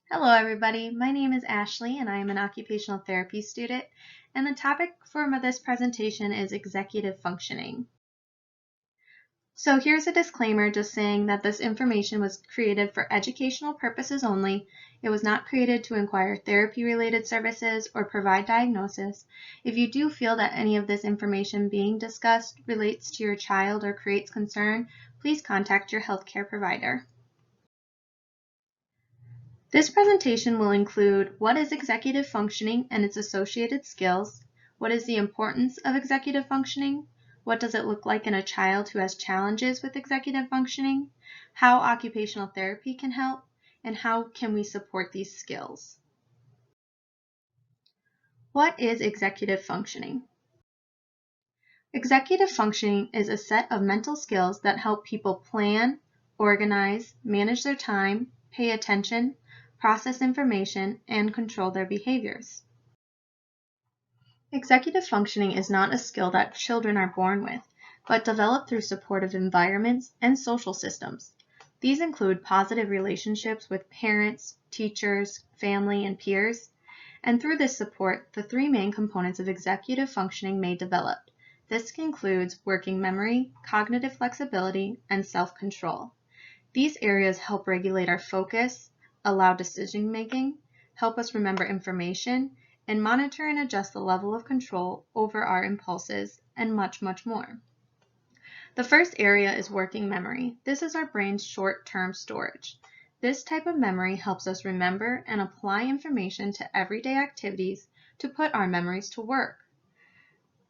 Hello everybody, my name is Ashley and I am an occupational therapy student, and the topic for this presentation is executive functioning. So here's a disclaimer just saying that this information was created for educational purposes only. It was not created to inquire therapy-related services or provide diagnosis. If you do feel that any of this information being discussed relates to your child or creates concern, please contact your healthcare provider. This presentation will include what is executive functioning and its associated skills, what is the importance of executive functioning, what does it look like in a child who has challenges with executive functioning, how occupational therapy can help, and how can we support these skills. What is executive functioning? Executive functioning is a set of mental skills that help people plan, organize, manage their time, pay attention, process information, and control their behaviors. Executive functioning is not a skill that children are born with, but developed through supportive environments and social systems. These include positive relationships with parents, teachers, family, and peers. And through this support, the three main components of executive functioning may develop. This includes working memory, cognitive flexibility, and self-control. These areas help regulate our focus, allow decision-making, help us remember information, and monitor and adjust the level of control over our impulses, and much, much more. The first area is working memory. This is our brain's short-term storage. This type of memory helps us remember and apply information to everyday activities to put our memories to work.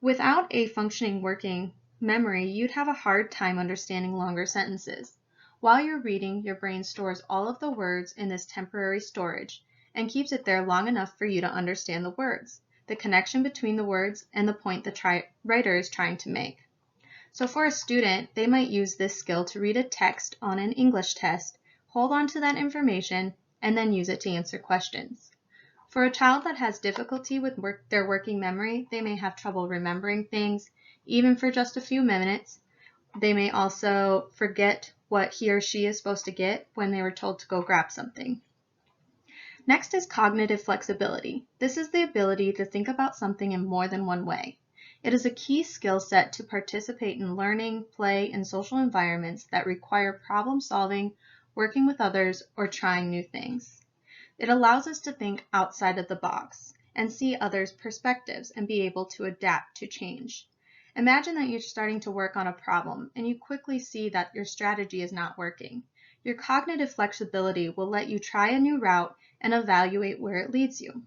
Without a functioning working memory, you'd have a hard time understanding longer sentences. While you're reading, your brain stores all of the words in this temporary storage and keeps it there long enough for you to understand the words, the connection between the words, and the point the writer is trying to make. So for a student, they might use this skill to read a text on an English test, hold on to that information, and then use it to answer questions. For a child that has difficulty with their working memory, they may have trouble remembering things, even for just a few minutes. They may also forget what he or she is supposed to get when they were told to go grab something. Next is cognitive flexibility. This is the ability to think about something in more than one way. It is a key skill set to participate in learning, play, and social environments that require problem solving, working with others, or trying new things. It allows us to think outside of the box and see others' perspectives and be able to adapt to change. Imagine that you're starting to work on a problem and you quickly see that your strategy is not working. Your cognitive flexibility will let you try a new route and evaluate where it leads you.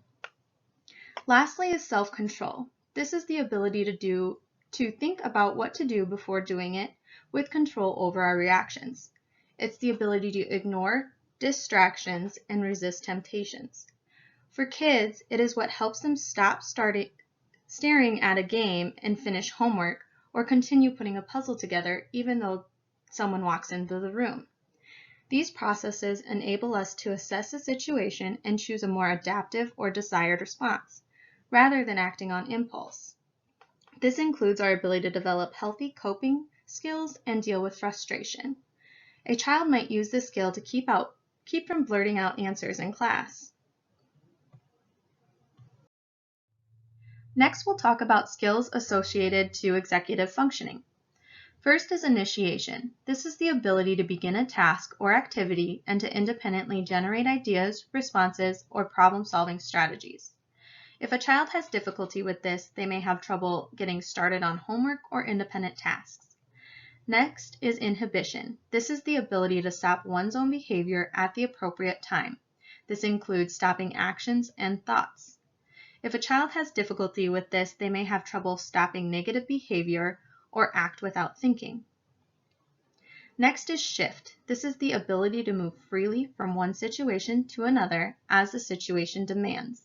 Lastly is self-control. This is the ability to think about what to do before doing it with control over our reactions. It's the ability to ignore distractions and resist temptations. For kids, it is what helps them stop staring at a game and finish homework, or continue putting a puzzle together even though someone walks into the room. These processes enable us to assess a situation and choose a more adaptive or desired response, rather than acting on impulse. This includes our ability to develop healthy coping skills and deal with frustration. A child might use this skill to keep from blurting out answers in class. Next, we'll talk about skills associated to executive functioning. First is initiation. This is the ability to begin a task or activity and to independently generate ideas, responses, or problem-solving strategies. If a child has difficulty with this, they may have trouble getting started on homework or independent tasks. Next is inhibition. This is the ability to stop one's own behavior at the appropriate time. This includes stopping actions and thoughts. If a child has difficulty with this, they may have trouble stopping negative behavior or act without thinking. Next is shift. This is the ability to move freely from one situation to another as the situation demands.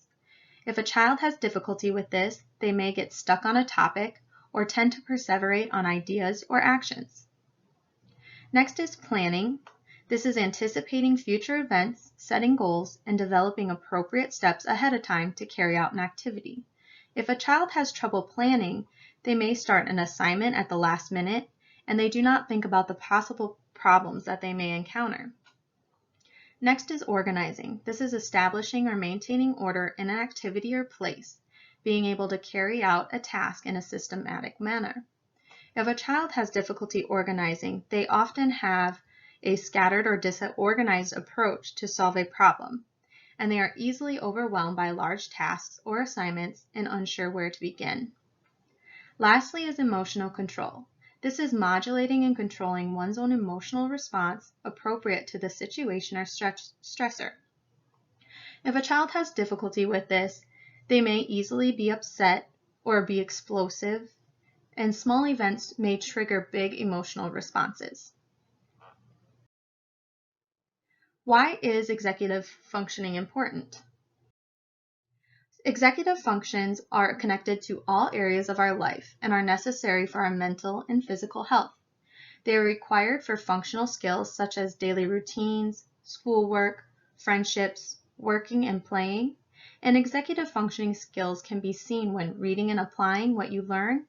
If a child has difficulty with this, they may get stuck on a topic or tend to perseverate on ideas or actions. Next is planning. This is anticipating future events, setting goals, and developing appropriate steps ahead of time to carry out an activity. If a child has trouble planning, they may start an assignment at the last minute, and they do not think about the possible problems that they may encounter. Next is organizing. This is establishing or maintaining order in an activity or place, being able to carry out a task in a systematic manner. If a child has difficulty organizing, they often have a scattered or disorganized approach to solve a problem, and they are easily overwhelmed by large tasks or assignments and unsure where to begin. Lastly is emotional control. This is modulating and controlling one's own emotional response appropriate to the situation or stressor. If a child has difficulty with this, they may easily be upset or be explosive, and small events may trigger big emotional responses. Why is executive functioning important? Executive functions are connected to all areas of our life and are necessary for our mental and physical health. They are required for functional skills such as daily routines, schoolwork, friendships, working and playing, and executive functioning skills can be seen when reading and applying what you learn,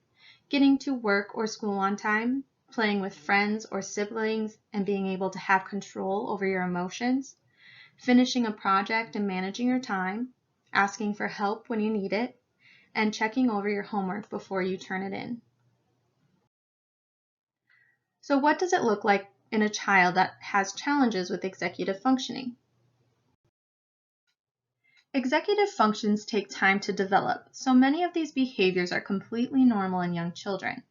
getting to work or school on time, playing with friends or siblings and being able to have control over your emotions, finishing a project and managing your time, asking for help when you need it, and checking over your homework before you turn it in. So what does it look like in a child that has challenges with executive functioning? Executive functions take time to develop, so many of these behaviors are completely normal in young children.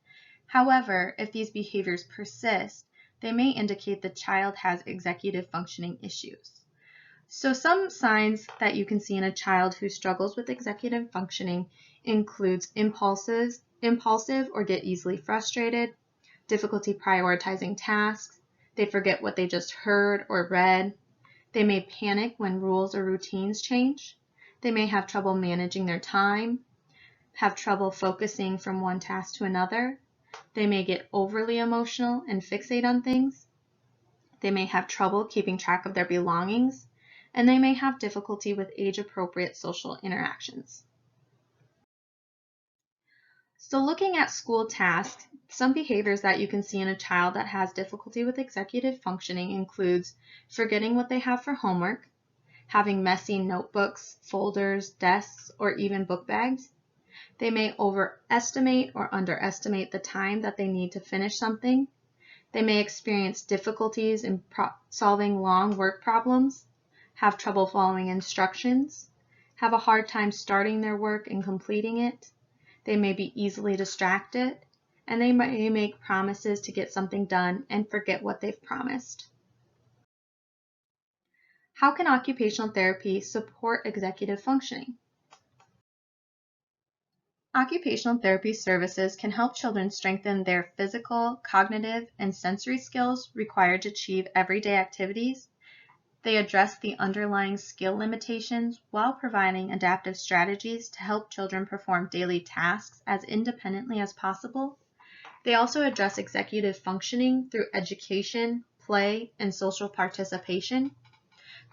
However, if these behaviors persist, they may indicate the child has executive functioning issues. So some signs that you can see in a child who struggles with executive functioning includes impulsive or get easily frustrated, difficulty prioritizing tasks, they forget what they just heard or read, they may panic when rules or routines change, they may have trouble managing their time, have trouble focusing from one task to another, they may get overly emotional and fixate on things, they may have trouble keeping track of their belongings, and they may have difficulty with age-appropriate social interactions. So looking at school tasks, some behaviors that you can see in a child that has difficulty with executive functioning includes forgetting what they have for homework, having messy notebooks, folders, desks, or even book bags. They may overestimate or underestimate the time that they need to finish something. They may experience difficulties in solving long work problems, have trouble following instructions, have a hard time starting their work and completing it. They may be easily distracted, and they may make promises to get something done and forget what they've promised. How can occupational therapy support executive functioning? Occupational therapy services can help children strengthen their physical, cognitive, and sensory skills required to achieve everyday activities. They address the underlying skill limitations while providing adaptive strategies to help children perform daily tasks as independently as possible. They also address executive functioning through education, play, and social participation.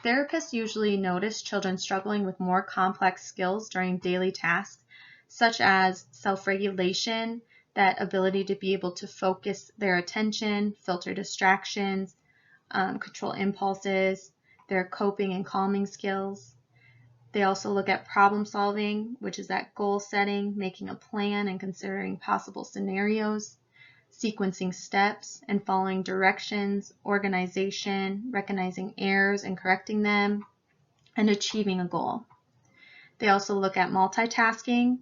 Therapists usually notice children struggling with more complex skills during daily tasks, such as self-regulation, that ability to be able to focus their attention, filter distractions, control impulses, their coping and calming skills. They also look at problem solving, which is that goal setting, making a plan and considering possible scenarios, sequencing steps and following directions, organization, recognizing errors and correcting them, and achieving a goal. They also look at multitasking,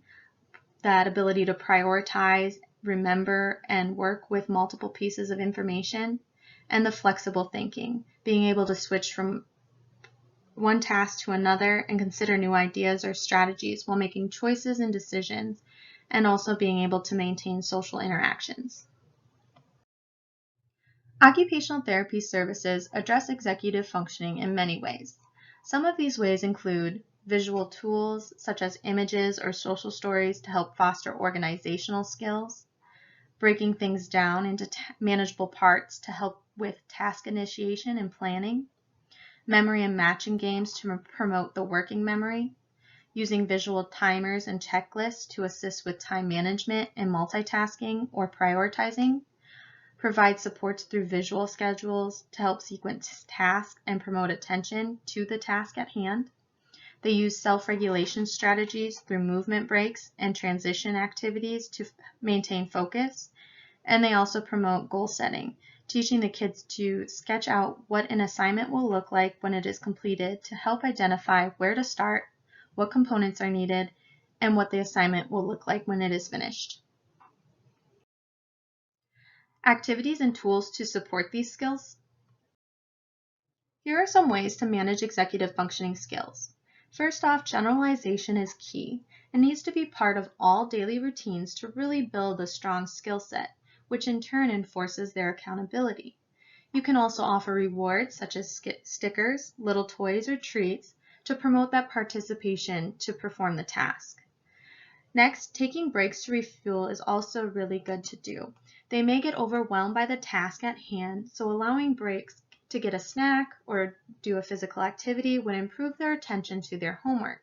that ability to prioritize, remember, and work with multiple pieces of information, and the flexible thinking, being able to switch from one task to another and consider new ideas or strategies while making choices and decisions, and also being able to maintain social interactions. Occupational therapy services address executive functioning in many ways. Some of these ways include visual tools such as images or social stories to help foster organizational skills, breaking things down into manageable parts to help with task initiation and planning, memory and matching games to promote the working memory, using visual timers and checklists to assist with time management and multitasking or prioritizing, provide supports through visual schedules to help sequence tasks and promote attention to the task at hand. They use self-regulation strategies through movement breaks and transition activities to maintain focus. And they also promote goal setting, teaching the kids to sketch out what an assignment will look like when it is completed to help identify where to start, what components are needed, and what the assignment will look like when it is finished. Activities and tools to support these skills. Here are some ways to manage executive functioning skills. First off, generalization is key. It needs to be part of all daily routines to really build a strong skill set, which in turn enforces their accountability. You can also offer rewards such as stickers, little toys, or treats to promote that participation to perform the task. Next, taking breaks to refuel is also really good to do. They may get overwhelmed by the task at hand, so allowing breaks to get a snack or do a physical activity would improve their attention to their homework.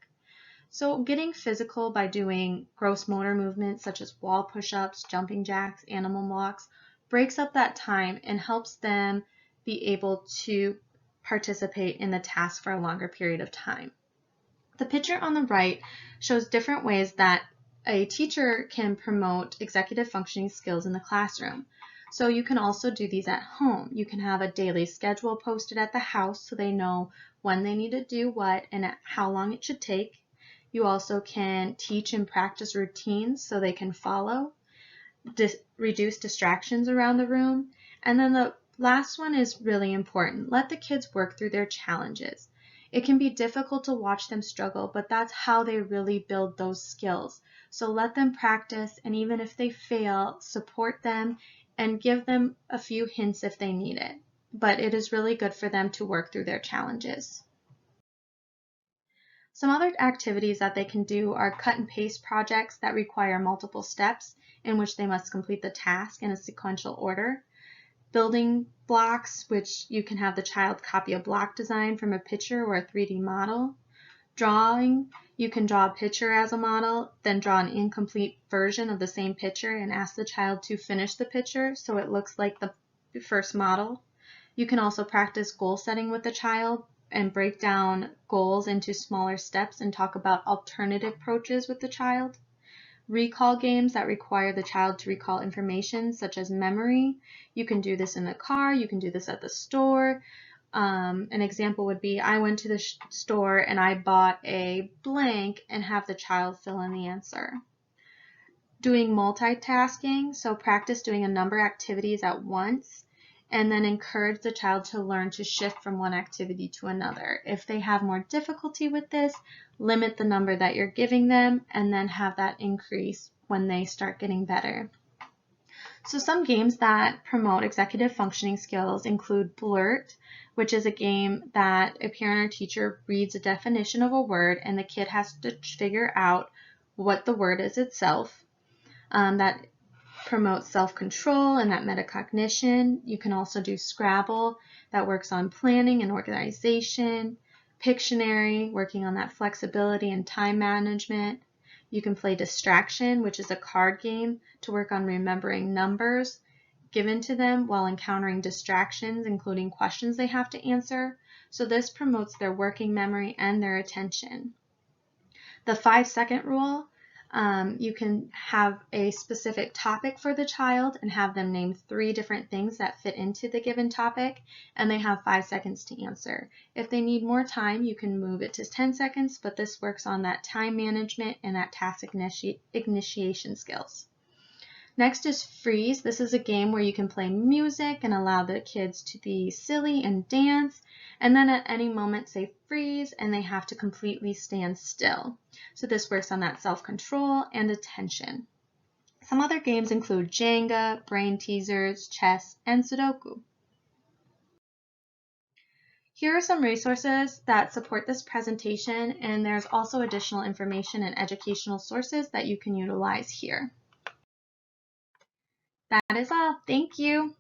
So getting physical by doing gross motor movements such as wall push-ups, jumping jacks, animal walks, breaks up that time and helps them be able to participate in the task for a longer period of time. The picture on the right shows different ways that a teacher can promote executive functioning skills in the classroom. So you can also do these at home. You can have a daily schedule posted at the house so they know when they need to do what and how long it should take. You also can teach and practice routines so they can follow, reduce distractions around the room. And then the last one is really important. Let the kids work through their challenges. It can be difficult to watch them struggle, but that's how they really build those skills. So let them practice, and even if they fail, support them and give them a few hints if they need it. But it is really good for them to work through their challenges. Some other activities that they can do are cut and paste projects that require multiple steps in which they must complete the task in a sequential order. Building blocks, which you can have the child copy a block design from a picture or a 3D model. Drawing, you can draw a picture as a model, then draw an incomplete version of the same picture and ask the child to finish the picture so it looks like the first model. You can also practice goal setting with the child and break down goals into smaller steps and talk about alternative approaches with the child. Recall games that require the child to recall information such as memory. You can do this in the car, you can do this at the store. An example would be I went to the store and I bought a blank and have the child fill in the answer. Doing multitasking, so practice doing a number of activities at once and then encourage the child to learn to shift from one activity to another. If they have more difficulty with this, limit the number that you're giving them and then have that increase when they start getting better. So some games that promote executive functioning skills include Blurt, which is a game that a parent or teacher reads a definition of a word and the kid has to figure out what the word is itself. That promotes self-control and that metacognition. You can also do Scrabble that works on planning and organization. Pictionary, working on that flexibility and time management. You can play Distraction, which is a card game to work on remembering numbers given to them while encountering distractions, including questions they have to answer. So this promotes their working memory and their attention. The 5-second rule, you can have a specific topic for the child and have them name 3 different things that fit into the given topic, and they have 5 seconds to answer. If they need more time, you can move it to 10 seconds, but this works on that time management and that task initiation skills. Next is Freeze. This is a game where you can play music and allow the kids to be silly and dance, and then at any moment say freeze and they have to completely stand still. So this works on that self-control and attention. Some other games include Jenga, brain teasers, chess, and Sudoku. Here are some resources that support this presentation, and there's also additional information and educational sources that you can utilize here. That is all. Thank you.